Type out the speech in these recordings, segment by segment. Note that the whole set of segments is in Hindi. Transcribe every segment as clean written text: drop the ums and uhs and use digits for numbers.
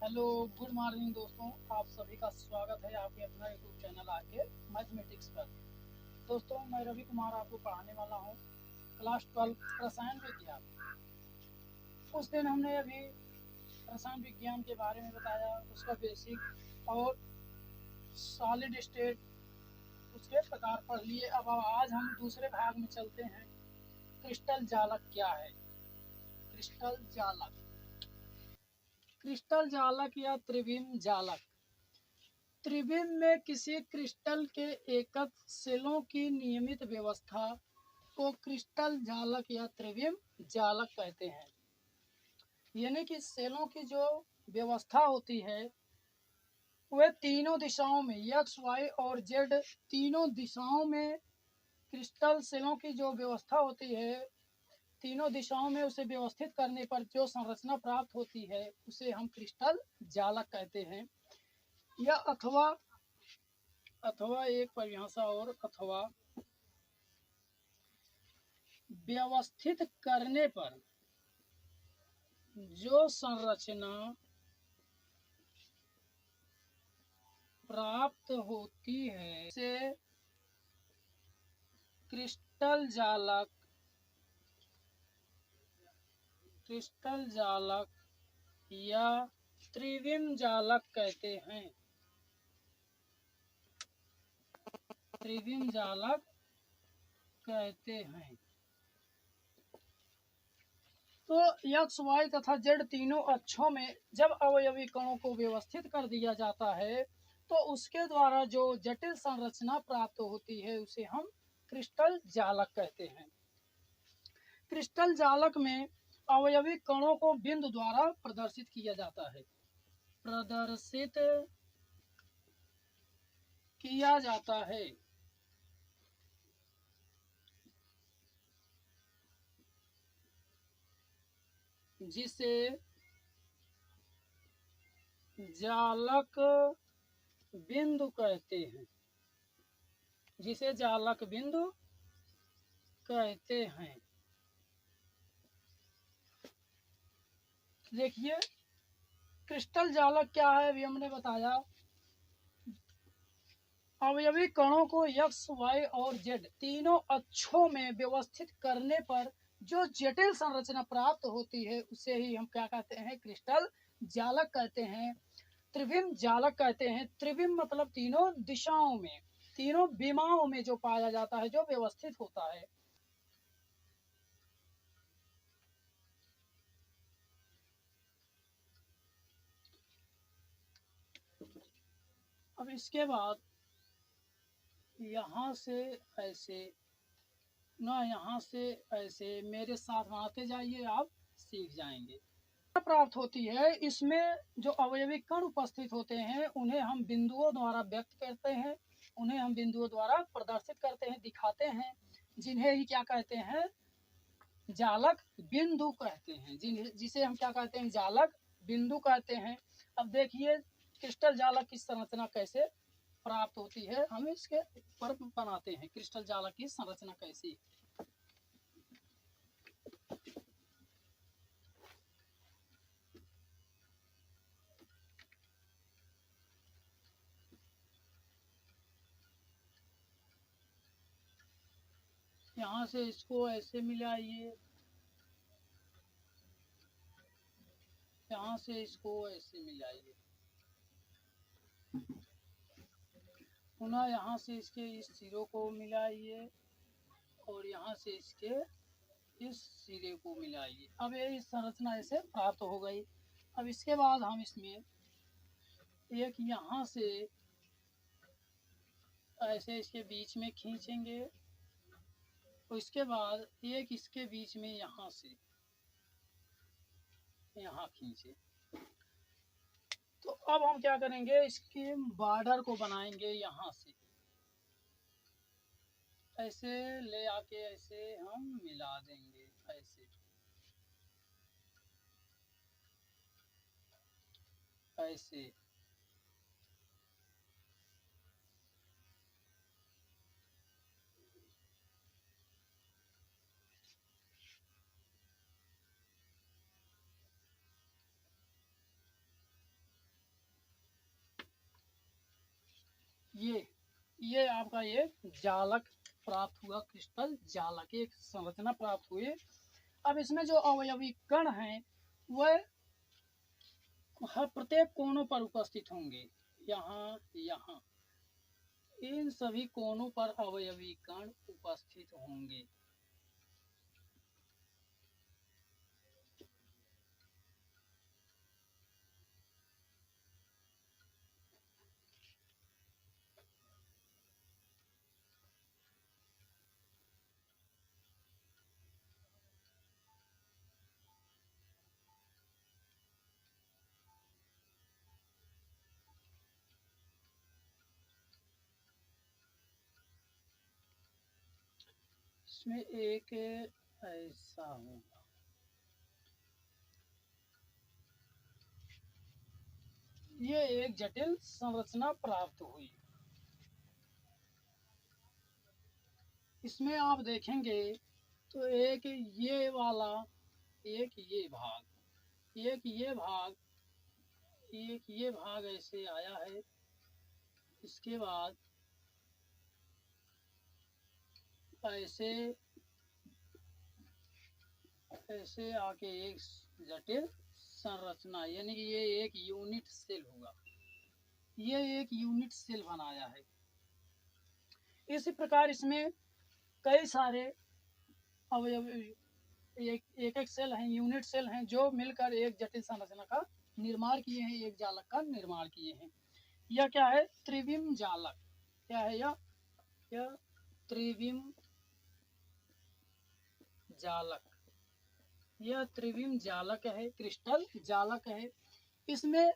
हेलो, गुड मॉर्निंग दोस्तों। आप सभी का स्वागत है आपके अपना यूट्यूब चैनल आके मैथमेटिक्स पर। दोस्तों, मैं रवि कुमार आपको पढ़ाने वाला हूँ क्लास 12 रसायन विज्ञान। उस दिन हमने अभी रसायन विज्ञान के बारे में बताया, उसका बेसिक और सॉलिड स्टेट उसके प्रकार पढ़ लिए। अब आज हम दूसरे भाग में चलते हैं। क्रिस्टल जालक क्या है? क्रिस्टल जालक, क्रिस्टल जालक या त्रिविम जालक। त्रिविम में किसी क्रिस्टल के एकक सेलों की नियमित व्यवस्था को क्रिस्टल जालक या त्रिविम जालक कहते हैं। यानी कि सेलों की जो व्यवस्था होती है वह तीनों दिशाओं में एक्स, वाई और जेड तीनों दिशाओं में क्रिस्टल सेलों की जो व्यवस्था होती है, तीनों दिशाओं में उसे व्यवस्थित करने पर जो संरचना प्राप्त होती है उसे हम क्रिस्टल जालक कहते हैं। या अथवा एक परिभाषा और अथवा व्यवस्थित करने पर जो संरचना प्राप्त होती है से क्रिस्टल जालक या त्रिविम जालक कहते हैं। त्रिविम जालक कहते हैं। तो एक्स, वाई तथा जेड तीनों अक्षों में जब अवयवी कणों को व्यवस्थित कर दिया जाता है तो उसके द्वारा जो जटिल संरचना प्राप्त होती है उसे हम क्रिस्टल जालक कहते हैं। क्रिस्टल जालक में अवयवी कणों को बिंदु द्वारा प्रदर्शित किया जाता है। प्रदर्शित किया जाता है। जिसे जालक बिंदु कहते हैं। जिसे जालक बिंदु कहते हैं। देखिए, क्रिस्टल जालक क्या है अभी हमने बताया। अवयवी कणों को एक्स, वाई और जेड तीनों अक्षों में व्यवस्थित करने पर जो जटिल संरचना प्राप्त होती है उसे ही हम क्या कहते हैं? क्रिस्टल जालक कहते हैं। त्रिविम जालक कहते हैं। त्रिविम मतलब तीनों दिशाओं में, तीनों विमाओं में जो पाया जाता है, जो व्यवस्थित होता है। अब इसके बाद यहाँ से ऐसे ना, यहाँ से ऐसे मेरे साथ बनाते जाइए, आप सीख जाएंगे। प्राप्त होती है, इसमें जो अवयवी कण उपस्थित होते हैं उन्हें हम बिंदुओं द्वारा व्यक्त करते हैं, उन्हें हम बिंदुओं द्वारा प्रदर्शित करते हैं, दिखाते हैं, जिन्हें ही क्या कहते हैं? जालक बिंदु कहते हैं। जिसे हम क्या कहते हैं? जालक बिंदु कहते हैं। अब देखिए क्रिस्टल जालक की संरचना कैसे प्राप्त होती है, हम इसके ऊपर बनाते हैं क्रिस्टल जालक की संरचना कैसी। यहाँ से इसको ऐसे मिलाइए, यहाँ से इसको ऐसे मिलाइए, पुनः यहाँ से इसके इस सिरों को मिलाइए और यहाँ से इसके इस सिरे को मिलाइए। अब ये इस संरचना ऐसे प्राप्त हो गई। अब इसके बाद हम इसमें एक यहाँ से ऐसे इसके बीच में खींचेंगे और इसके बाद एक इसके बीच में यहाँ से यहाँ खींचे। तो अब हम क्या करेंगे? इसके बॉर्डर को बनाएंगे, यहाँ से ऐसे ले आके ऐसे हम मिला देंगे, ऐसे ऐसे। ये आपका ये जालक प्राप्त हुआ, क्रिस्टल जालक एक संरचना प्राप्त हुई। अब इसमें जो अवयवी कण हैं वह हर प्रत्येक कोनों पर उपस्थित होंगे, यहाँ यहाँ इन सभी कोनों पर अवयवी कण उपस्थित होंगे। इसमें एक ऐसा होगा, ये एक जटिल संरचना प्राप्त हुई। इसमें आप देखेंगे तो एक ये वाला, एक ये भाग, एक ये भाग, एक ये भाग ऐसे आया है। इसके बाद ऐसे ऐसे आके एक जटिल संरचना, यानी कि ये एक यूनिट सेल होगा, ये एक यूनिट सेल बनाया है। इसी प्रकार इसमें कई सारे अवयव, एक एक सेल हैं, यूनिट सेल हैं, जो मिलकर एक जटिल संरचना का निर्माण किए हैं, एक जालक का निर्माण किए हैं। यह क्या है? त्रिविम जालक। क्या है यह त्रिविम जालक, यह त्रिविम जालक है, क्रिस्टल जालक है। इसमें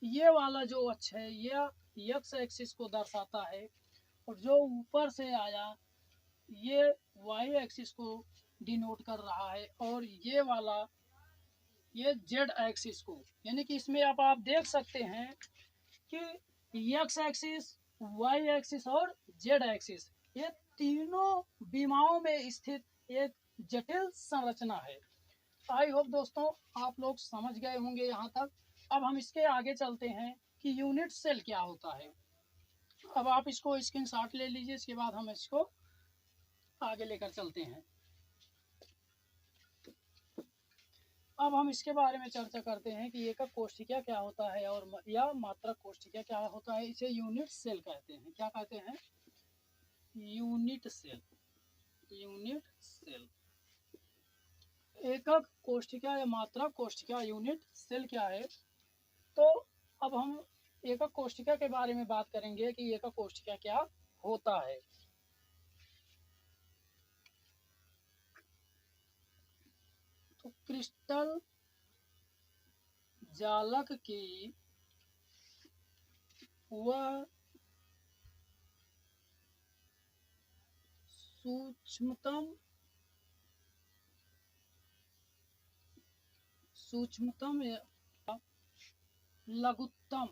ये वाला जो अक्ष है यह एक्स एक्सिस को दर्शाता है, और जो ऊपर से आया ये वाई एक्सिस को डिनोट कर रहा है, और ये वाला ये जेड एक्सिस को, यानी कि इसमें अब आप देख सकते हैं कि एक्स एक्सिस, वाई एक्सिस और जेड एक्सिस, ये तीनों विमाओं में स्थित एक जटिल संरचना है। आई होप दोस्तों आप लोग समझ गए होंगे यहाँ तक। अब हम इसके आगे चलते हैं कि यूनिट सेल क्या होता है। अब आप इसको स्क्रीनशॉट ले लीजिए, इसके बाद हम इसको आगे लेकर चलते हैं। अब हम इसके बारे में चर्चा करते हैं कि एकक कोशिका क्या होता है और या मात्रक कोशिका क्या होता है। इसे यूनिट सेल कहते हैं। क्या कहते हैं? Unit cell. Unit cell. एकक कोशिका या मात्रक कोशिका यूनिट सेल क्या है? तो अब हम एकक कोशिका के बारे में बात करेंगे कि एकक कोशिका क्या होता है। तो क्रिस्टल जालक की वह सूक्ष्मतम या लघुत्तम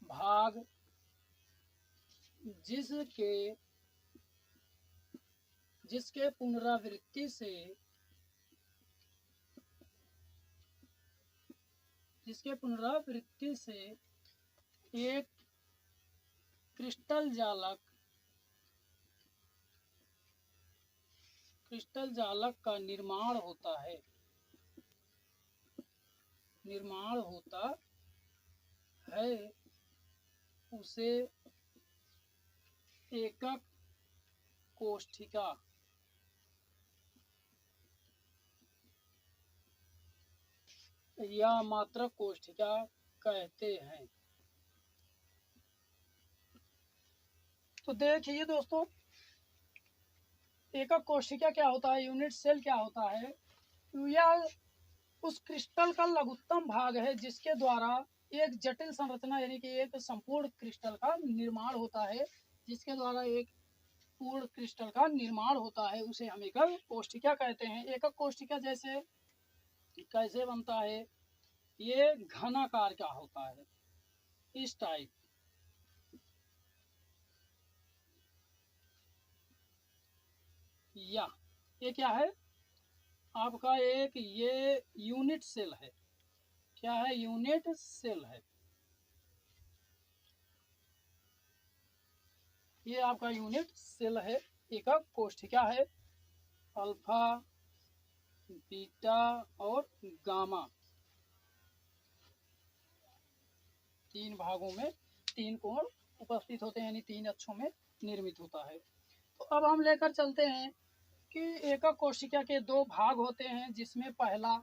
भाग जिसके पुनरावृत्ति से एक क्रिस्टल जालक का निर्माण होता है, उसे एकक कोशिका या मात्रक कोशिका कहते हैं। तो देखिए दोस्तों, एकक कोशिका क्या होता है, यूनिट सेल क्या होता है। यह उस क्रिस्टल का लघुत्तम भाग है जिसके द्वारा एक जटिल संरचना यानी कि एक संपूर्ण क्रिस्टल का निर्माण होता है, जिसके द्वारा एक पूर्ण क्रिस्टल का निर्माण होता है, उसे हम एकक कोशिका कहते हैं। एकक कोशिका जैसे कैसे बनता है? ये घनाकार का होता है, इस टाइप। या ये क्या है आपका? एक ये यूनिट सेल है। क्या है? यूनिट सेल है। ये आपका यूनिट सेल है, एकक कोशिका है। अल्फा, बीटा और गामा, तीन भागों में तीन कोण उपस्थित होते हैं, यानी तीन अक्षों में निर्मित होता है। तो अब हम लेकर चलते हैं कि एकक कोशिका के दो भाग होते हैं, जिसमें पहला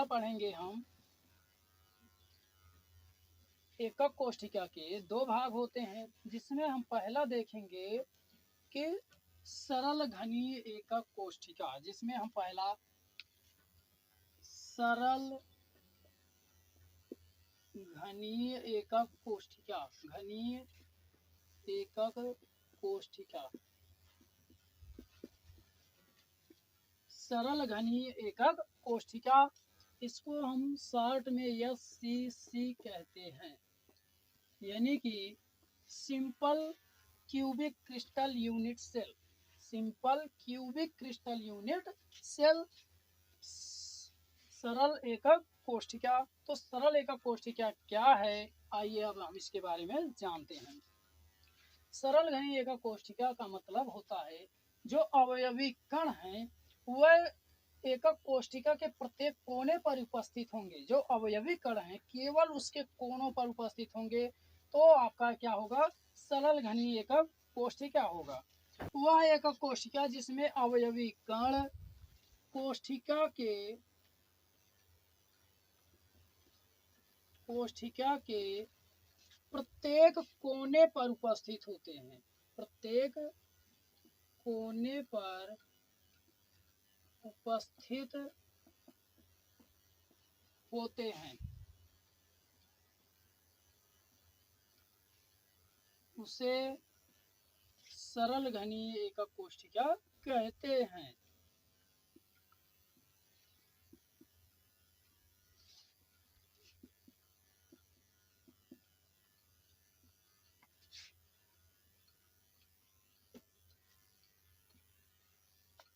पढ़ेंगे हम। एकक कोशिका के दो भाग होते हैं, जिसमें हम पहला देखेंगे कि सरल घनीय एकक कोशिका, जिसमें हम पहला सरल घनीय एकक कोशिका, घनीय एकक कोशिका, सरल घनीय एकक कोशिका, इसको हम शॉर्ट में SCC कहते हैं, यानी कि simple cubic crystal unit cell. Simple cubic crystal unit cell, सरल एकक कोशिका। तो सरल एकक कोशिका क्या है, आइए अब हम इसके बारे में जानते हैं। सरल घनीय एकक कोशिका का मतलब होता है जो अवयवी कण हैं वह एकक कोशिका के प्रत्येक कोने पर उपस्थित होंगे। जो अवयवी कण हैं केवल उसके कोनों पर उपस्थित होंगे, तो आपका क्या होगा, सरल घनीय एकक कोशिका होगा। वह एकक कोशिका जिसमें अवयवी कण कोशिका के प्रत्येक कोने पर उपस्थित होते हैं, प्रत्येक कोने पर उपस्थित होते हैं, उसे सरल घनीय एकक कोशिका कहते हैं।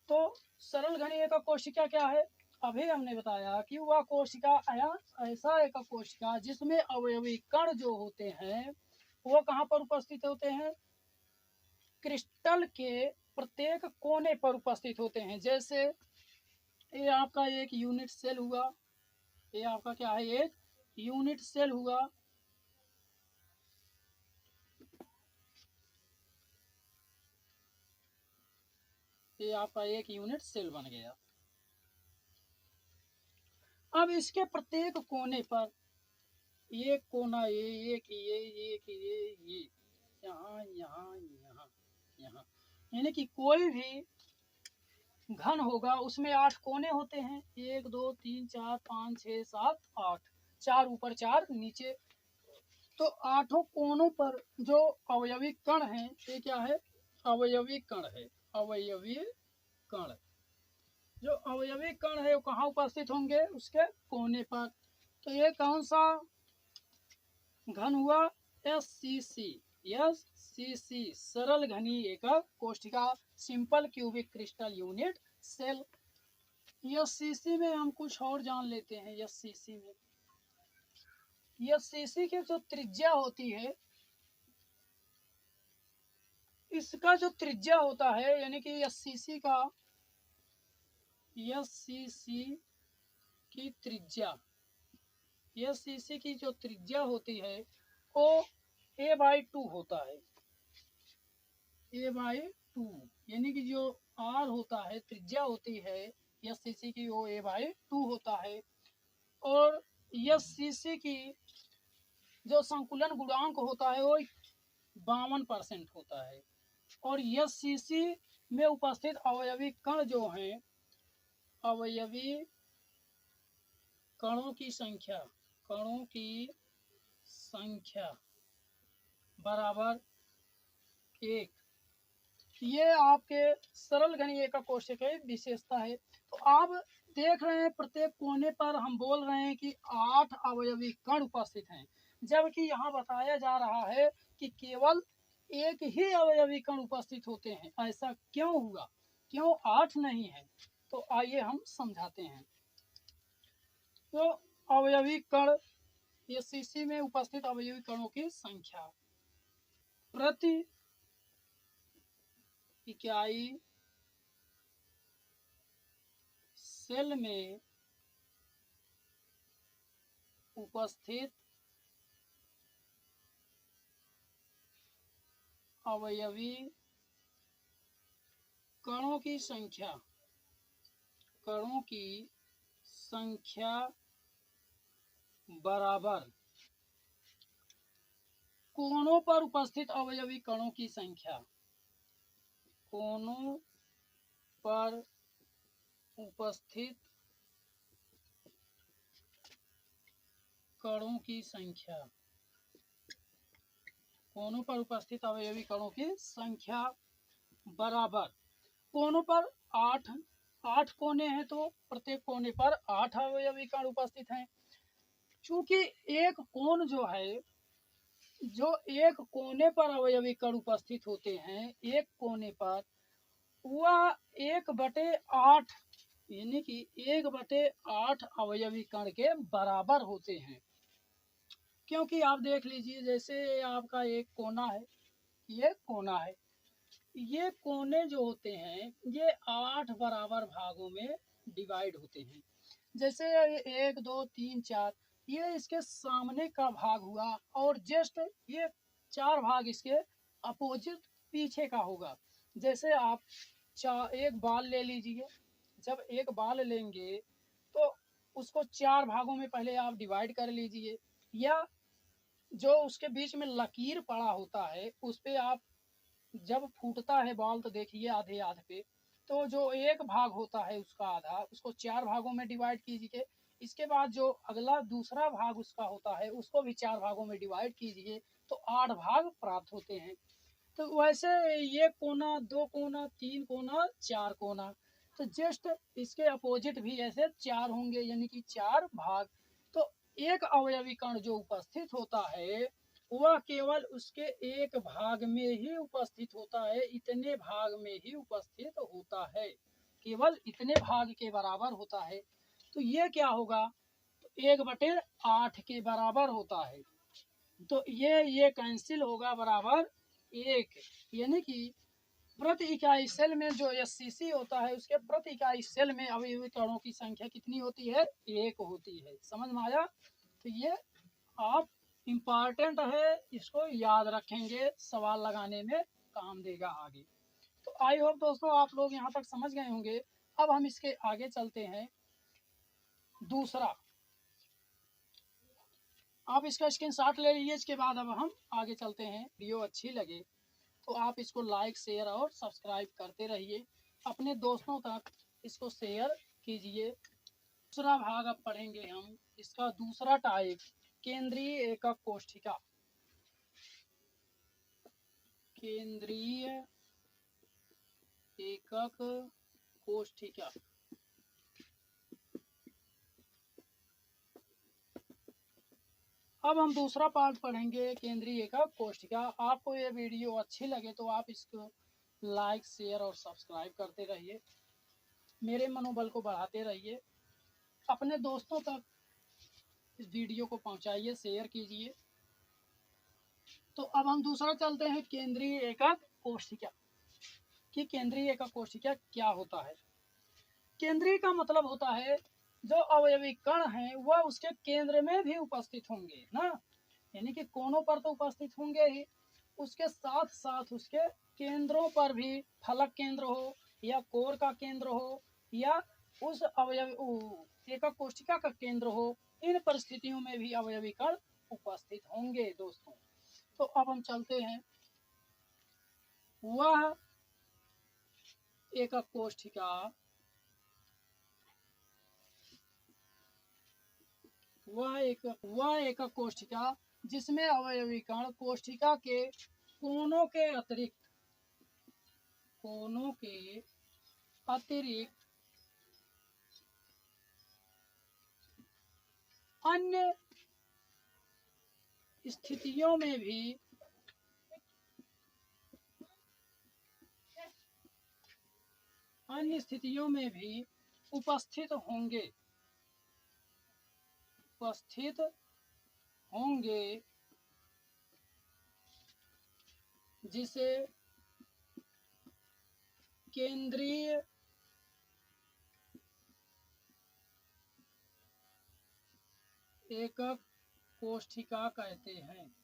तो सरल घनीय एकक कोशिका क्या है, अभी हमने बताया कि वह कोशिका ऐसा एकक कोशिका जिसमें अवयवी कण जो होते हैं वो कहाँ पर उपस्थित होते हैं, क्रिस्टल के प्रत्येक कोने पर उपस्थित होते हैं। जैसे ये आपका एक यूनिट सेल हुआ, ये आपका क्या है, एक यूनिट सेल हुआ। ये आपका एक यूनिट सेल बन गया। अब इसके प्रत्येक कोने पर एक कोना ये यहाँ यहाँ यहाँ यहाँ, यानी कि कोई भी घन होगा उसमें 8 कोने होते हैं, 1 2 3 4 5 6 7 8, 4 ऊपर 4 नीचे। तो आठों कोनों पर जो अवयवी कण है, ये क्या है, अवयवी कण है। अवयवी कण, जो अवयवी कण है वो कहाँ उपस्थित होंगे, उसके कोने पर। तो ये कौन सा घन हुआ, SCC, सरल घनीय एकक कोशिका, simple cubic crystal unit cell. SCC में हम कुछ और जान लेते हैं। SCC की जो त्रिज्या होती है, इसका जो त्रिज्या होता है, यानी कि SCC की जो त्रिज्या होती है वो a/2 होता है। a/2 यानी कि जो r होता है, त्रिज्या होती है SCC की, वो a/2 होता है। और SCC की जो संकुलन गुणांक होता है वो 52% होता है। और SCC में उपस्थित अवयवी कण जो हैं, अवयवी कणों की संख्या बराबर 1। ये आपके सरल घनीय एकक कोशिका की विशेषता है। तो आप देख रहे हैं प्रत्येक कोने पर हम बोल रहे हैं कि 8 अवयवी कण उपस्थित हैं, जबकि यहाँ बताया जा रहा है कि केवल एक ही अवयवी कण उपस्थित होते हैं। ऐसा क्यों हुआ, क्यों 8 नहीं है, तो आइए हम समझाते हैं। तो अवयवी कण, SCC में उपस्थित अवयवी कणों की संख्या, प्रति इकाई सेल में उपस्थित अवयवी कणों की संख्या बराबर कोनों पर उपस्थित अवयवी कणों की संख्या, कोनों पर उपस्थित कणों की संख्या, कोनों पर उपस्थित अवयवी कणों की संख्या बराबर कोनों पर 8 कोने हैं तो प्रत्येक कोने पर 8 अवयवी कण उपस्थित हैं। चूंकि एक कोण जो एक कोने पर अवयवी कण उपस्थित होते हैं, एक कोने पर वह 1/8 यानी कि 1/8 अवयवी कण के बराबर होते हैं। क्योंकि आप देख लीजिए, जैसे आपका एक कोना है, ये कोना है, ये कोने जो होते हैं ये 8 बराबर भागों में डिवाइड होते हैं। जैसे 1 2 3 4 ये इसके सामने का भाग हुआ और जस्ट ये 4 भाग इसके अपोजिट पीछे का होगा। जैसे आप एक बाल ले लीजिए, जब एक बाल लेंगे तो उसको 4 भागों में पहले आप डिवाइड कर लीजिए, या जो उसके बीच में लकीर पड़ा होता है उस पे आप जब फूटता है बाल तो देखिए आधे आधे पे, तो जो एक भाग होता है उसका आधा, उसको 4 भागों में डिवाइड कीजिए। इसके बाद जो अगला दूसरा भाग उसका होता है उसको भी 4 भागों में डिवाइड कीजिए तो 8 भाग प्राप्त होते हैं। तो वैसे ये कोना, 2 कोना, 3 कोना, 4 कोना, तो जस्ट इसके अपोजिट भी ऐसे 4 होंगे, यानी कि 4 भाग। तो एक अवयवी कण जो उपस्थित होता है वह केवल उसके एक भाग में ही उपस्थित होता है, इतने भाग में ही उपस्थित होता है, केवल इतने भाग के बराबर होता है। तो ये क्या होगा, तो 1/8 के बराबर होता है। तो ये कैंसिल होगा, बराबर 1, यानी कि प्रति इकाई सेल में जो SCC होता है उसके प्रति इकाई सेल में अवयवी कणों की संख्या कितनी होती है, 1 होती है। समझ में आया? तो ये आप इम्पॉर्टेंट है, इसको याद रखेंगे, सवाल लगाने में काम देगा आगे। तो आई होप दोस्तों आप लोग यहाँ तक समझ गए होंगे। अब हम इसके आगे चलते हैं। दूसरा, आप इसका स्क्रीनशॉट ले लीजिए। इसके बाद अब हम आगे चलते हैं। वीडियो अच्छी लगे तो आप इसको लाइक, शेयर और सब्सक्राइब करते रहिए, अपने दोस्तों तक इसको शेयर कीजिए। दूसरा भाग अब पढ़ेंगे हम, इसका दूसरा टाइप, केंद्रीय एकक कोष्ठिका। केंद्रीय एकक कोष्ठिका। अब हम दूसरा पार्ट पढ़ेंगे, केंद्रीय एकक कोष्ठिका। आपको ये वीडियो अच्छी लगे तो आप इसको लाइक, शेयर और सब्सक्राइब करते रहिए, मेरे मनोबल को बढ़ाते रहिए, अपने दोस्तों तक इस वीडियो को पहुंचाइए, शेयर कीजिए। तो अब हम दूसरा चलते हैं, केंद्रीय एकक कोष्ठिका। कि केंद्रीय एकक कोष्ठिका क्या होता है। केंद्रीय का मतलब होता है जो अवयवी कण हैं वह उसके केंद्र में भी उपस्थित होंगे ना, यानी कि कोनों पर तो उपस्थित होंगे ही, उसके साथ साथ उसके केंद्रों पर भी, फलक केंद्र हो या कोर का केंद्र हो या उस अवयवी एकक कोष्ठिका का केंद्र हो, इन परिस्थितियों में भी अवयवी कण उपस्थित होंगे दोस्तों। तो अब हम चलते हैं, वह एकक कोष्ठिका, वह एकक कोष्ठिका जिसमें अवयवी कण कोष्ठिका के कोनों के अतिरिक्त अन्य स्थितियों में भी उपस्थित होंगे जिसे केंद्रीय एकक कोशिका कहते हैं।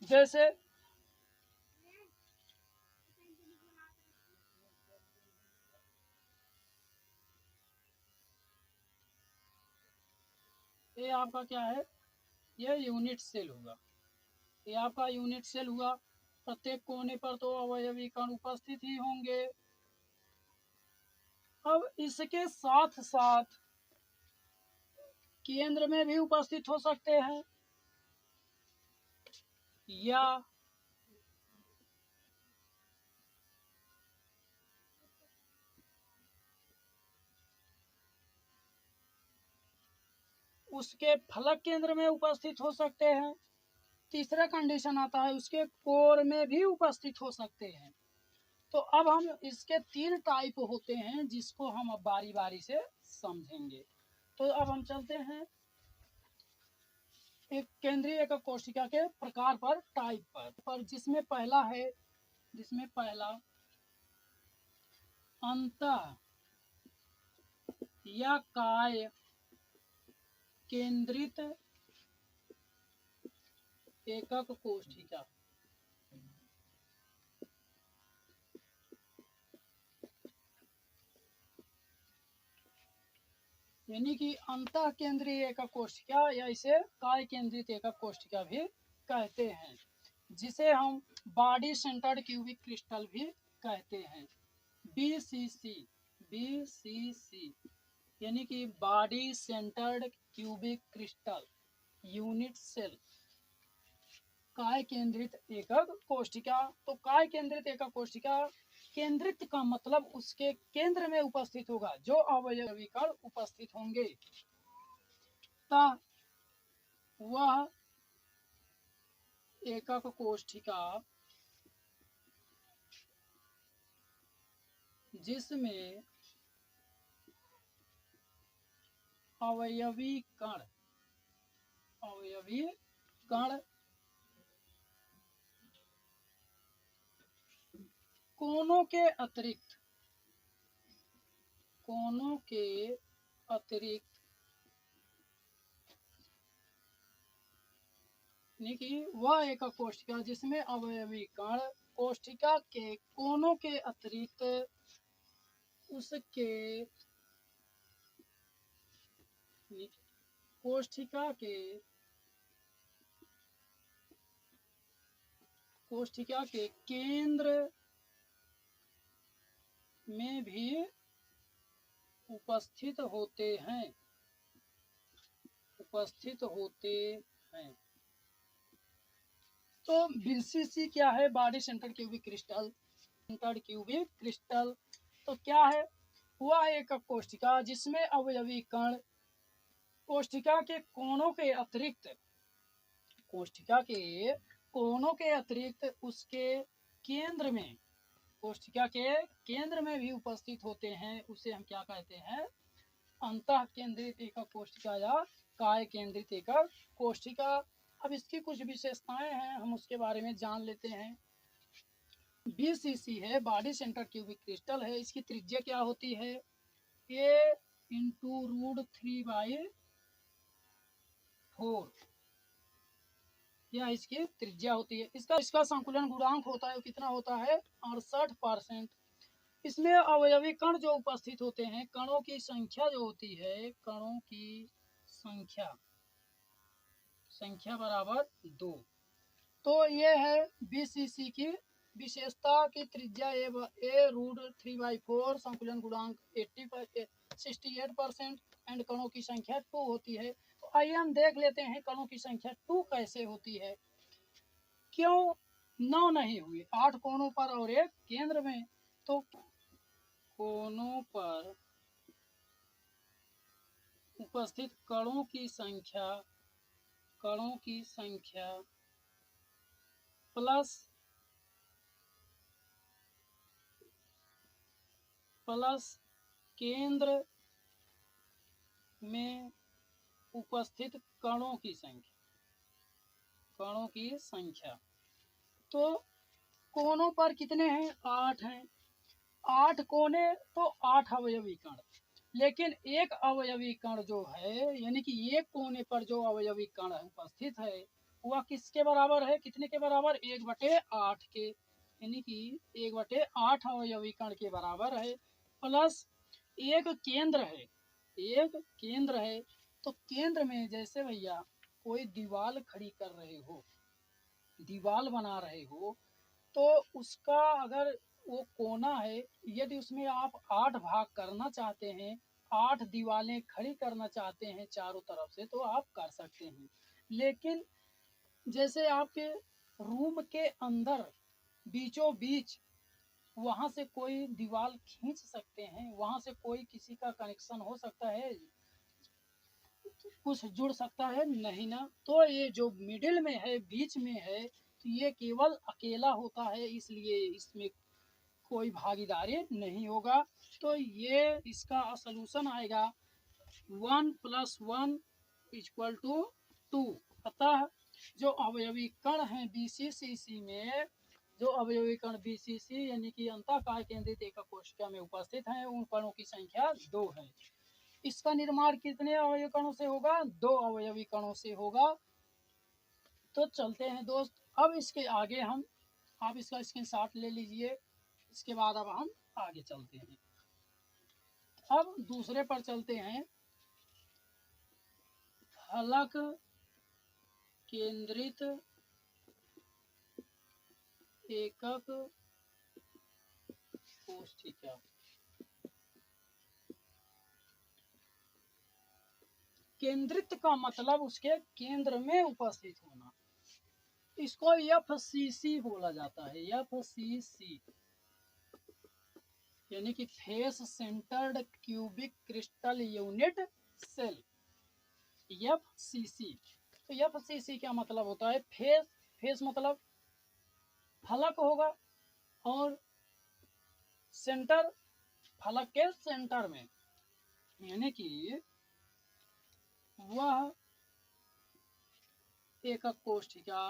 जैसे ये आपका क्या है, ये यूनिट सेल होगा, ये आपका यूनिट सेल हुआ। प्रत्येक कोने पर तो अवयवी कण उपस्थित ही होंगे। अब इसके साथ साथ केंद्र में भी उपस्थित हो सकते हैं, या उसके फलक केंद्र में उपस्थित हो सकते हैं। तीसरा कंडीशन आता है उसके कोर में भी उपस्थित हो सकते हैं। तो अब हम इसके 3 टाइप होते हैं जिसको हम अब बारी बारी से समझेंगे। तो अब हम चलते हैं एक केंद्रीय एकक कोशिका के प्रकार पर, टाइप पर जिसमें पहला अंतः या काय केंद्रित एकक कोशिका। यानी कि अंतः केंद्रीय एकक कोशिका, या इसे काय केंद्रित एकक कोशिका भी कहते हैं, जिसे हम बॉडी सेंटर्ड क्यूबिक क्रिस्टल भी कहते हैं, BCC। यानी कि body centred cubic crystal unit cell काय केंद्रित एकक कोशिका। तो काय केंद्रित एकक कोशिका, केंद्रित का मतलब उसके केंद्र में उपस्थित होगा, जो अवयवी कण उपस्थित होंगे, वह एकक कोशिका जिसमें अवयवी कण कोनों के अतिरिक्त यानी कि वह एकक कोशिका जिसमें अवयवी कण कोशिका के कोनों के अतिरिक्त उसके कोशिका के केंद्र में भी उपस्थित होते हैं। तो BCC क्या है, बॉडी सेंटर्ड क्यूबिक क्रिस्टल। तो क्या है, वह एकक कोशिका जिसमें अवयवी कण कोशिका के कोनों के अतिरिक्त उसके केंद्र में कोशिका के केंद्र में भी उपस्थित होते हैं, उसे हम क्या कहते हैं, अंतः केंद्रित एकक कोशिका या काय केंद्रित एकक कोशिका। अब इसकी कुछ विशेषताएं हैं, हम उसके बारे में जान लेते हैं। BCC है, बॉडी सेंटर क्यूबिक क्रिस्टल है। इसकी त्रिज्या क्या होती है, A इंटू √3/4, यह इसकी त्रिज्या होती है। इसका संकुलन गुणांक होता है, कितना होता है, 68%। इसमें अवयवी कण जो उपस्थित होते हैं, कणों की संख्या जो होती है, कणों की संख्या बराबर 2। तो ये है BCC की विशेषता की त्रिज्या A√3/4, संकुलन गुणांक 68% एंड कणों की संख्या 2 होती है। तो आइए हम देख लेते हैं कणों की संख्या 2 कैसे होती है। क्यों 9 नहीं हुई, 8 कोनों पर और एक केंद्र में। तो कोनों पर उपस्थित कणों की संख्या प्लस केंद्र में उपस्थित कणों की संख्या, कणों की संख्या। तो कोनों पर कितने हैं? 8 हैं। 8 कोने तो 8 अवयवी कण। लेकिन एक अवयवी कण जो है, यानी कि एक कोने पर जो अवयवी कण उपस्थित है वह किसके बराबर है? कितने के बराबर? 1/8 के, यानी कि 1/8 अवयवी कण के बराबर है। प्लस एक केंद्र है, एक केंद्र है। तो केंद्र में जैसे भैया कोई दीवार खड़ी कर रहे हो, दीवार बना रहे हो, तो उसका अगर वो कोना है, यदि उसमें आप 8 भाग करना चाहते हैं, 8 दीवारें खड़ी करना चाहते हैं चारों तरफ से, तो आप कर सकते हैं। लेकिन जैसे आपके रूम के अंदर बीचों बीच वहाँ से कोई दीवार खींच सकते हैं, वहाँ से कोई किसी का कनेक्शन हो सकता है, कुछ जुड़ सकता है नहीं ना। तो ये जो मिडिल में है, बीच में है, तो ये केवल अकेला होता है, इसलिए इसमें कोई भागीदारी नहीं होगा। तो ये इसका सोल्यूशन आएगा 1 + 1 = 2। अतः जो अवयवी कण हैं BCCC में, जो अवयवी कण BCC यानी कि अंतःकाय केंद्रित एकक कोशिका में उपस्थित हैं, उन कणों की संख्या 2 है। इसका निर्माण कितने अवयवी कणों से होगा? 2 अवयवी कणों से होगा। तो चलते हैं दोस्त, अब इसके आगे हम, आप इसका स्क्रीनशॉट ले लीजिए। इसके बाद अब हम आगे चलते हैं। अब दूसरे पर चलते हैं, फलक केंद्रित एकक कोशिका। केंद्रित का मतलब उसके केंद्र में उपस्थित होना। इसको FCC बोला जाता है, FCC यानी कि face centred cubic crystal unit cell, FCC। तो FCC क्या मतलब होता है? फेस, फेस मतलब फलक होगा, और सेंटर फलक के सेंटर में, यानी कि वह एकक कोशिका,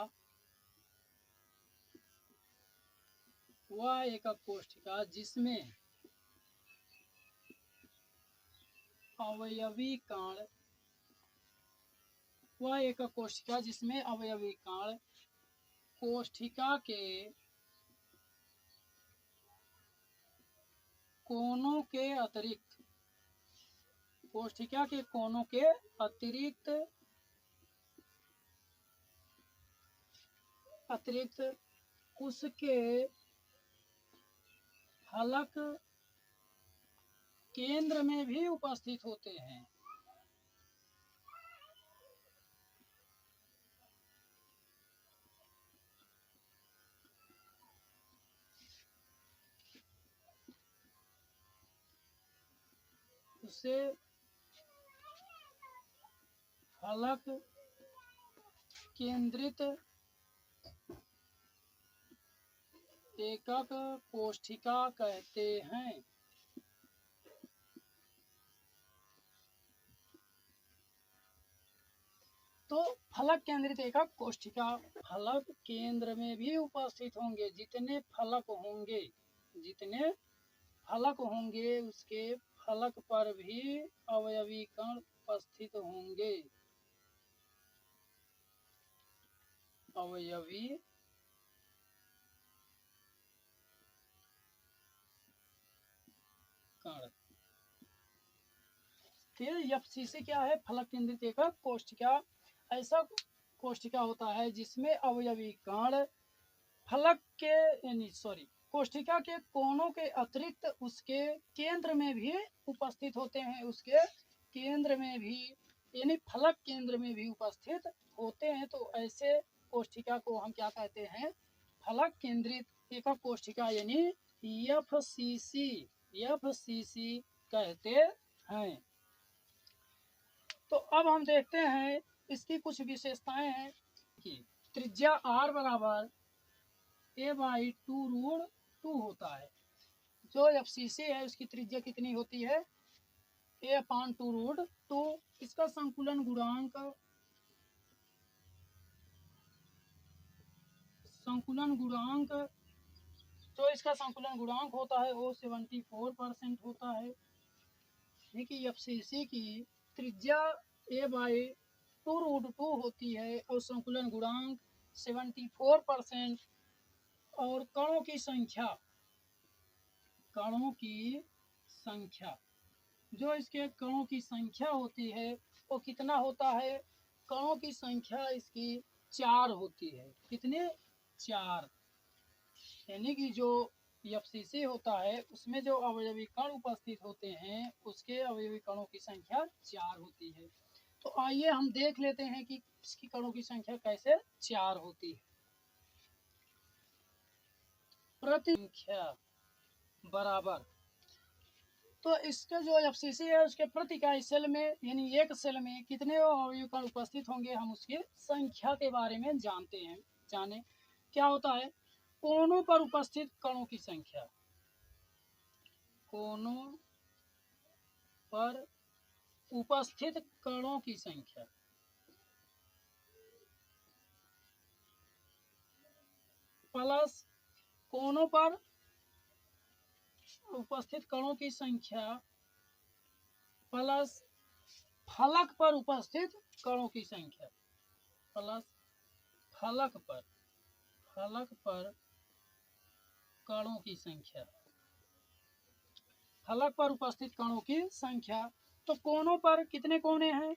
वह एकक कोशिका जिसमें अवयवी कण, वह एकक कोशिका जिसमें अवयवी कण कोशिका के कोनों के अतिरिक्त, कोशिका के कोनों के अतिरिक्त उसके फलक केंद्र में भी उपस्थित होते हैं। उसे फलक केंद्रित एकक कोशिका कहते हैं। तो फलक केंद्रित एकक कोशिका फलक केंद्र में भी उपस्थित होंगे। जितने फलक होंगे, जितने फलक होंगे, उसके फलक पर भी अवयवी कण उपस्थित होंगे। अवयवी कण। फिर FCC क्या है? फलक केंद्रित एकक कोशिका ऐसा कोशिका होता है जिसमें अवयवी कण फलक के, यानी सॉरी, कोशिका के कोनों के अतिरिक्त उसके केंद्र में भी उपस्थित होते हैं, उसके केंद्र में भी, यानी फलक केंद्र में भी उपस्थित होते हैं। तो ऐसे कोशिका को हम क्या कहते हैं? फलक केंद्रित एकक कोशिका यानी FCC, FCC कहते हैं। तो अब हम देखते हैं इसकी कुछ विशेषताएं हैं कि त्रिज्या R बराबर a/2√2 होता है। जो FCC है उसकी त्रिज्या कितनी होती है? A/2 root. तो इसका संकुलन गुणांक जो इसका संकुलन गुणांक होता है वो 74% होता है। देखिए एफसीसी की त्रिज्या A/2 होती है और संकुलन गुणांक 74%। और कणों की संख्या जो इसके कणों की संख्या होती है वो कितना होता है? कणों की संख्या इसकी 4 होती है। कितने? 4। यानी कि जो एफसीसी होता है उसमें जो अवयवी कण उपस्थित होते हैं उसके अवयवी कणों की संख्या 4 होती है। तो आइए हम देख लेते हैं कि इसकी कणों की संख्या कैसे 4 होती है। प्रति संख्या बराबर, तो इसका जो एफसीसी है उसके प्रति इकाई सेल में यानी एक सेल में कितने अवयवी कण उपस्थित होंगे हम उसकी संख्या के बारे में जाने क्या होता है? कोनों पर उपस्थित कणों की संख्या, कोनों पर उपस्थित कणों की संख्या प्लस कोनों पर उपस्थित कणों की संख्या प्लस फलक पर उपस्थित कणों की संख्या प्लस फलक पर कणों की संख्या, फलक पर उपस्थित कणों की संख्या। तो कोनों पर कितने कोने हैं?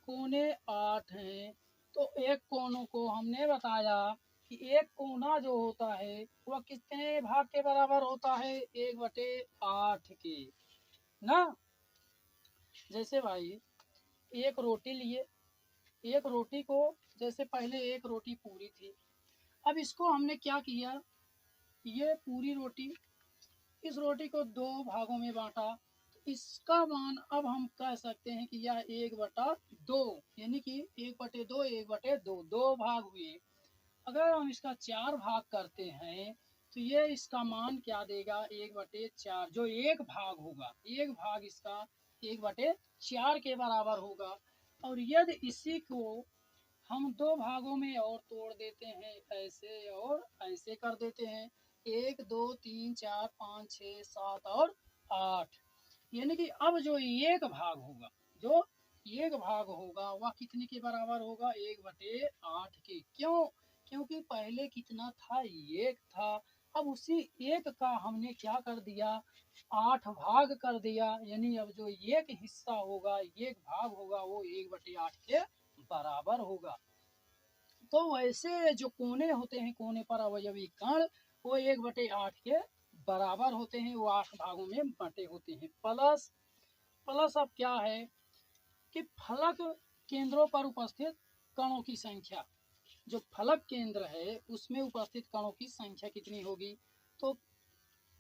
कोने 8 हैं। तो एक कोनों को हमने बताया कि एक कोना जो होता है वह कितने भाग के बराबर होता है? 1/8 के ना। जैसे भाई एक रोटी लिए, एक रोटी को जैसे पहले एक रोटी पूरी थी, अब इसको हमने क्या किया, ये पूरी रोटी, इस रोटी को 2 भागों में बांटा। तो इसका मान अब हम कह सकते हैं कि यह 1/2 यानी कि 1/2 1/2 2 भाग हुए। अगर हम इसका 4 भाग करते हैं तो ये इसका मान क्या देगा? 1/4 जो एक भाग होगा, एक भाग इसका 1/4 के बराबर होगा। और यदि इसी को हम 2 भागों में और तोड़ देते हैं, ऐसे और ऐसे कर देते हैं, 1 2 3 4 5 6 7 और 8, यानी कि अब जो एक भाग होगा वह कितने के बराबर होगा? 1/8 के। क्यों? क्योंकि पहले कितना था? 1 था। अब उसी 1 का हमने क्या कर दिया? 8 भाग कर दिया। यानी अब जो एक हिस्सा होगा, एक भाग होगा, वो 1/8 के बराबर होगा। तो वैसे जो कोने होते हैं, कोने पर अवयवी कण, वो 1/8 के बराबर होते हैं। वो 8 भागों में बटे होते हैं। प्लस अब क्या है कि फलक केंद्रों पर उपस्थित कणों की संख्या, जो फलक केंद्र है उसमें उपस्थित कणों की संख्या कितनी होगी? तो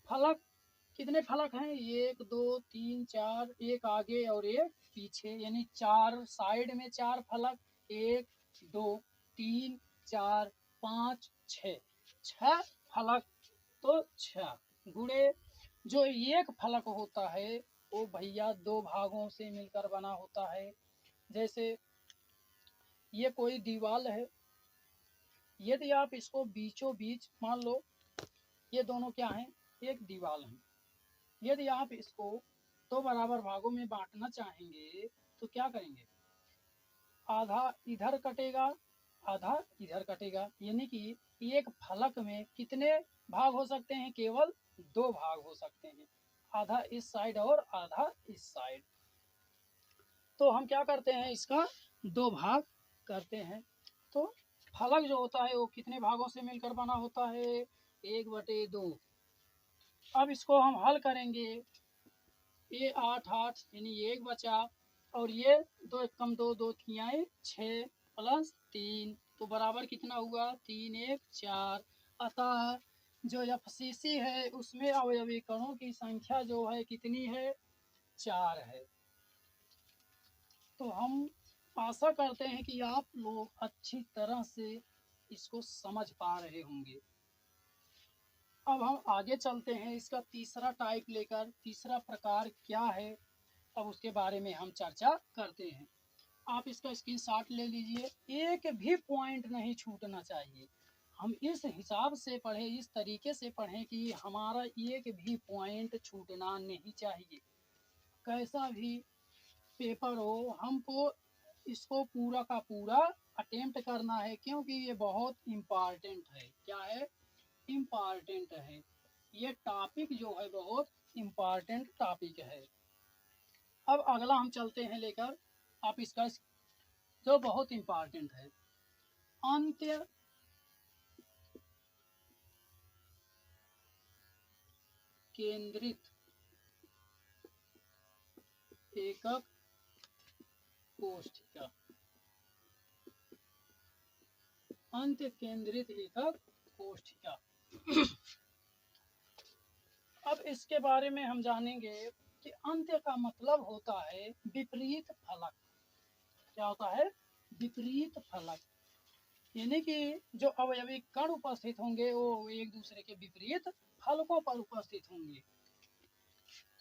फलक कितने फलक हैं? 1 2 3 4, एक आगे और एक पीछे, यानी 4 साइड में 4 फलक, 1 2 3 4 5 6 फलक। तो 6 गुणे जो एक फलक होता है वो भैया 2 भागों से मिलकर बना होता है। जैसे ये कोई दीवार है, यदि आप इसको बीचों बीच मान लो, ये दोनों क्या हैं? एक दीवार है। यदि आप इसको 2 बराबर भागों में बांटना चाहेंगे तो क्या करेंगे? आधा इधर कटेगा, आधा इधर कटेगा, यानी कि एक फलक में कितने भाग हो सकते हैं? केवल 2 भाग हो सकते हैं, आधा इस साइड और आधा इस साइड। तो हम क्या करते हैं? इसका 2 भाग करते हैं। तो फलक जो होता है वो कितने भागों से मिलकर बना होता है? 1/2। अब इसको हम हल करेंगे, ये 8 8 यानी 1 बचा, और ये 2 कम 2 2 तियाएं 6 प्लस 3, तो बराबर कितना हुआ? 3 1 4। अतः जो एफसीसी है उसमें अवयवी कणों की संख्या जो है कितनी है? 4 है। तो हम आशा करते हैं कि आप लोग अच्छी तरह से इसको समझ पा रहे होंगे। अब हम आगे चलते हैं, इसका तीसरा टाइप लेकर, तीसरा प्रकार क्या है? अब उसके बारे में हम चर्चा करते हैं। आप इसका स्क्रीनशॉट ले लीजिए, एक भी पॉइंट नहीं छूटना चाहिए। हम इस हिसाब से पढ़ें, इस तरीके से पढ़ें कि हमारा एक भी पॉइंट छूटना नहीं चाहिए। कैसा भी पेपर हो, हमको इसको पूरा का पूरा अटेम्प्ट करना है, क्योंकि ये बहुत इम्पॉर्टेंट है। क्या है? इम्पॉर्टेंट है। ये टॉपिक जो है बहुत इम्पॉर्टेंट टॉपिक है। अब अगला हम चलते हैं लेकर, आप इसका जो बहुत इम्पॉर्टेंट है, अंत्य केंद्रित एकक कोष्ठिका। अंत्य केंद्रित एकक कोष्ठिका। अब इसके बारे में हम जानेंगे कि अंत्य का मतलब होता है विपरीत फलक। क्या होता है? विपरीत फलक, यानी कि जो अवयवी कण उपस्थित होंगे वो एक दूसरे के विपरीत फलकों पर उपस्थित होंगे।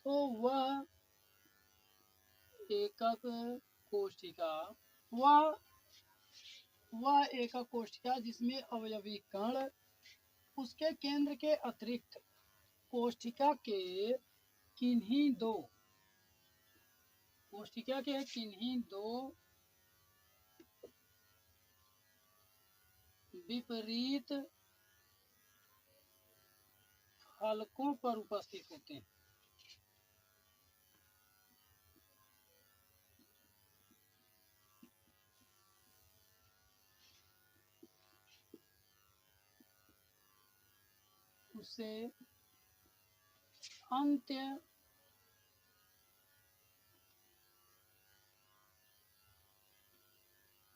तो वह एकक कोष्ठिका, वह एकक कोष्ठिका जिसमें अवयवी कण उसके केंद्र के अतिरिक्त कोष्ठिका के किन्हीं दो विपरीत फलकों पर उपस्थित होते हैं। उसे अंत्य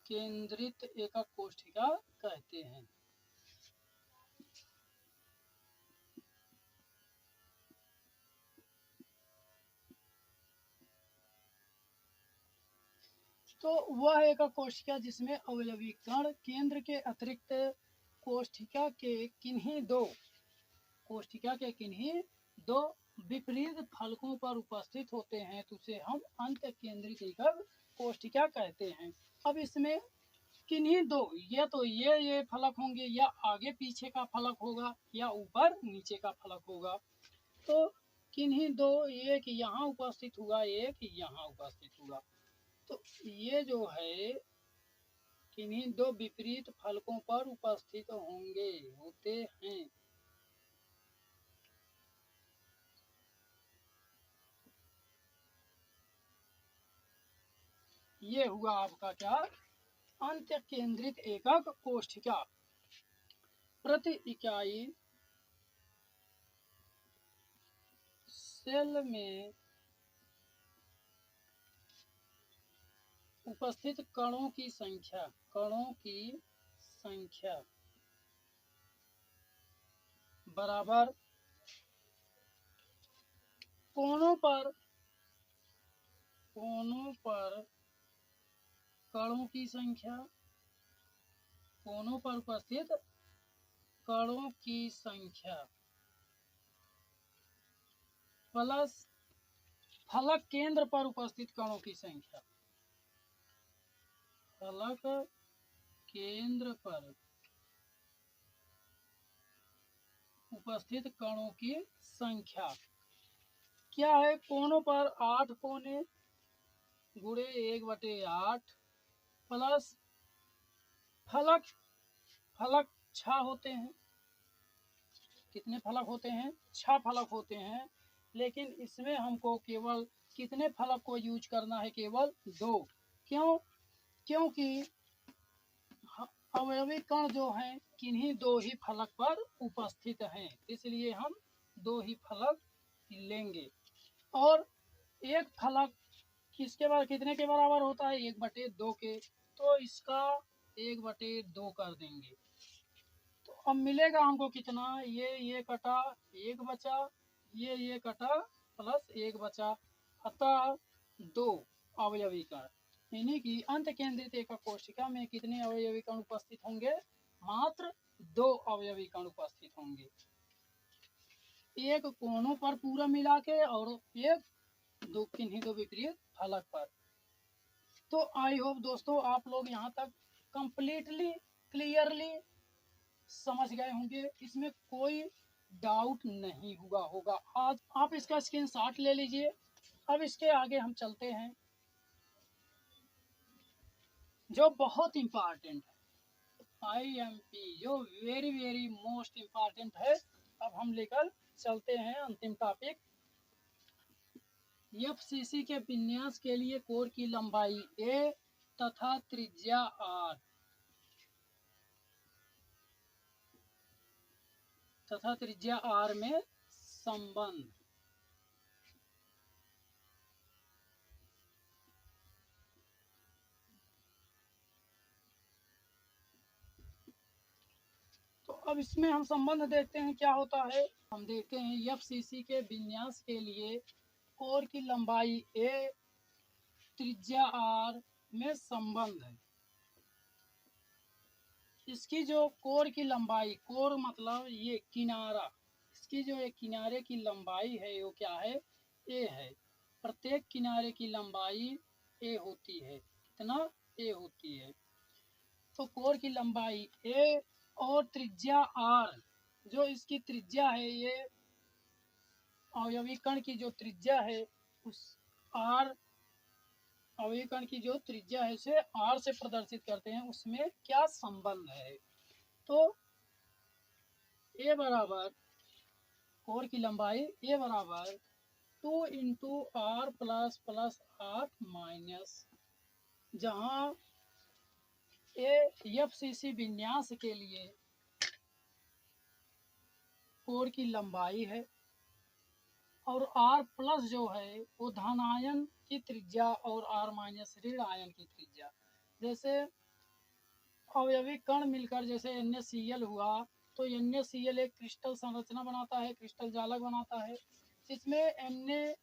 केंद्रित एकक कोष्ठिका कहते हैं। तो वह एकक कोष्ठिका जिसमें अवयवी कण केंद्र के अतिरिक्त कोष्ठिका के किन्हीं दो विपरीत फलकों पर उपस्थित होते हैं, तो उसे हम अंत्य केंद्रित एकक कोष्ठिका कहते हैं। अब इसमें किन्हीं दो, या तो ये फलक होंगे, या आगे पीछे का फलक होगा, या ऊपर नीचे का फलक होगा। तो किन्हीं दो, एक यहाँ उपस्थित हुआ, एक यहाँ उपस्थित हुआ। तो ये जो है किन्हीं दो विपरीत फलकों पर उपस्थित होते हैं। ये हुआ आपका क्या? अंत्य केंद्रित एकक कोष्ठिका। प्रति इकाई सेल में उपस्थित कणों की संख्या बराबर कोणों पर कणों की संख्या, कोनों पर उपस्थित कणों की संख्या प्लस फलक केंद्र पर उपस्थित कणों की संख्या। फलक केंद्र पर उपस्थित कणों की संख्या क्या है? कोनों पर 8 कोने गुणे 1/8 प्लस फलक 6 होते हैं। कितने फलक होते हैं? 6 फलक होते हैं। लेकिन इसमें हमको केवल कितने फलक को यूज करना है? केवल 2। क्यों? क्योंकि अवयवी कण जो हैं किन्हीं 2 ही फलक पर उपस्थित हैं, इसलिए हम 2 ही फलक लेंगे। और एक फलक कितने के बराबर होता है? 1/2 के। तो इसका 1/2 कर देंगे। तो अब मिलेगा हमको कितना? ये कटा, 1 बचा, ये कटा प्लस 1 बचा, अतः 2 अवयवी कण। यानी कि अंत केंद्रित एकक कोशिका में कितने अवयवी कण उपस्थित होंगे? मात्र 2 अवयवी कण उपस्थित होंगे। एक कोनों पर पूरा मिला के और एक किन्हीं दो विपरीत फलक पर। तो आई होप दोस्तों आप लोग यहाँ तक कंप्लीटली क्लियरली समझ गए होंगे, इसमें कोई डाउट नहीं हुआ होगा। आज आप इसका स्क्रीनशॉट ले लीजिए। अब इसके आगे हम चलते हैं जो बहुत इम्पॉर्टेंट है, IMP, जो वेरी वेरी मोस्ट इम्पॉर्टेंट है। अब हम लेकर चलते हैं अंतिम टॉपिक। FCC के विन्यास के लिए कोर की लंबाई A तथा त्रिज्या R तथा त्रिज्या R में संबंध। तो अब इसमें हम संबंध देखते हैं क्या होता है। हम देखते हैं FCC के विन्यास के लिए कोर की लंबाई A त्रिज्या R में संबंध है। इसकी जो कोर की लंबाई, कोर मतलब ये किनारा, इसकी जो एक किनारे की लंबाई है वो क्या है, A है। प्रत्येक किनारे की लंबाई A होती है। कितना, A होती है। तो कोर की लंबाई A और त्रिज्या R, जो इसकी त्रिज्या है, ये अवयवी कण की जो त्रिज्या है उस R, अवयवी कण की जो त्रिज्या है उसे R से प्रदर्शित करते हैं, उसमें क्या संबंध है। तो A बराबर, कोर की लंबाई A बराबर 2 into R plus plus R minus, जहाँ FCC विन्यास के लिए कोर की लंबाई है और R प्लस जो है वो धन आयन की त्रिज्या और R माइनस ऋण आयन की त्रिज्या। जैसे अवयवी कण मिलकर जैसे NaCl हुआ, तो NaCl एक क्रिस्टल संरचना बनाता है, क्रिस्टल जालक बनाता है। इसमें Na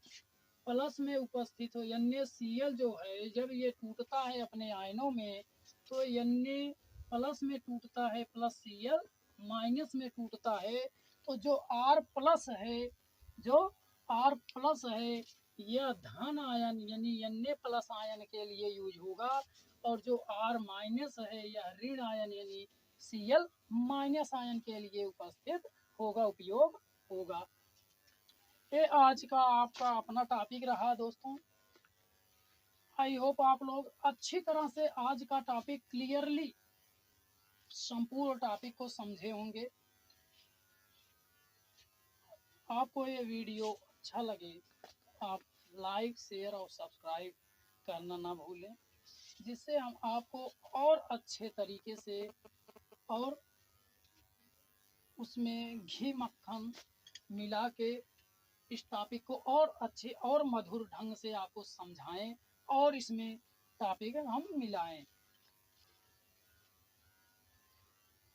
प्लस में उपस्थित हो, NaCl जो है जब ये टूटता है अपने आयनों में, तो Na प्लस में टूटता है, प्लस Cl माइनस में टूटता है। तो जो R प्लस है, जो R प्लस है, यह धन आयन यानी Na प्लस आयन के लिए यूज होगा, और जो R माइनस है यह ऋण आयन यानी Cl माइनस आयन के लिए उपस्थित होगा, उपयोग होगा। ये आज का आपका अपना टॉपिक रहा दोस्तों। आई होप आप लोग अच्छी तरह से आज का टॉपिक क्लियरली संपूर्ण टॉपिक को समझे होंगे। आपको ये वीडियो अच्छा लगे, आप लाइक शेयर और सब्सक्राइब करना ना भूलें, जिससे हम आपको और अच्छे तरीके से और उसमें घी मक्खन मिला के इस टॉपिक को और अच्छे और मधुर ढंग से आपको समझाएं और इसमें टॉपिक हम मिलाएं।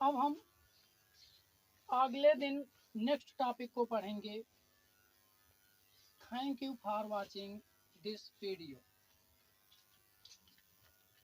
अब हम अगले दिन नेक्स्ट टॉपिक को पढ़ेंगे। Thank you for watching this video.